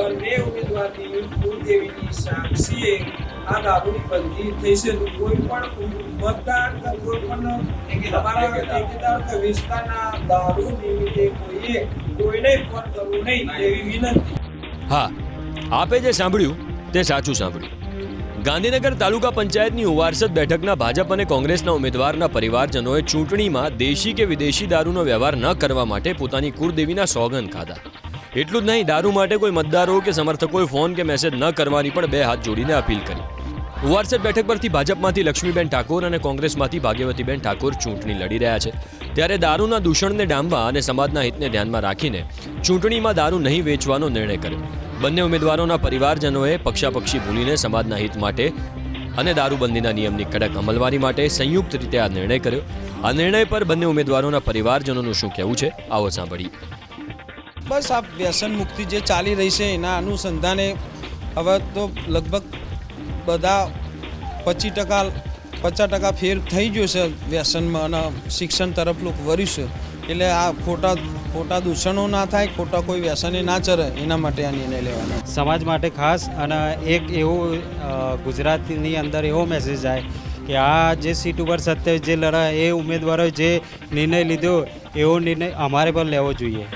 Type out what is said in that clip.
બંને ઉમેદવારની કુળદેવીની સાક્ષીએ આ દારૂની બંધી થઈ છે. તો કોઈ પણ મતદાર કે કોઈ પણ અમારા ઠેકેદાર કે વિસ્તારના દારૂ નિમિત્તે કોઈને ફોન કરવું નહીં એવી વિનંતી. હા, આપે જે સાંભળ્યું તે સાચું સાંભળ્યું. ગાંધીનગર તાલુકા પંચાયતની ઉવારસદ બેઠકના ભાજપ અને કોંગ્રેસના ઉમેદવારના પરિવારજનોએ ચૂંટણીમાં દેશી કે વિદેશી દારૂનો વ્યવહાર ન કરવા માટે પોતાની કુળદેવીના સોગંદ ખાધા. એટલું જ નહીં, દારૂ માટે કોઈ મતદારો કે સમર્થકોએ ફોન કે મેસેજ ન કરવાની પણ બે હાથ જોડીને અપીલ કરી. ઉવારસદ બેઠક પરથી ભાજપમાંથી લક્ષ્મીબેન ઠાકોર અને કોંગ્રેસમાંથી ભાગ્યવતીબેન ઠાકોર ચૂંટણી લડી રહ્યા છે. ત્યારે દારૂના દૂષણને ડામવા અને સમાજના હિતને ધ્યાનમાં રાખીને ચૂંટણીમાં દારૂ નહીં વેચવાનો નિર્ણય કર્યો. બંને ઉમેદવારોના પરિવારજનોએ પક્ષાપક્ષી ભૂલીને સમાજના હિત માટે અને દારૂબંધીના નિયમની કડક અમલવારી માટે સંયુક્ત રીતે આ નિર્ણય કર્યો. આ નિર્ણય પર બંને ઉમેદવારોના પરિવારજનોનું શું કહેવું છે, આવો સાંભળીએ. બસ આ વ્યસન મુક્તિ જે ચાલી રહી છે એના અનુસંધાને હવે તો લગભગ બધા 50% ફેર થઈ ગયો છે વ્યસનમાં અને શિક્ષણ તરફ લોકો વર્યું છે. એટલે આ ખોટા દૂષણો ના થાય, ખોટા કોઈ વ્યસને ના ચરે, એના માટે આ નિર્ણય લેવાનો. સમાજ માટે ખાસ અને એક એવું ગુજરાતની અંદર એવો મેસેજ જાય કે આ જે સીટ ઉપર સત્ય જે લડાય એ ઉમેદવારોએ જે નિર્ણય લીધો એવો નિર્ણય અમારે પણ લેવો જોઈએ.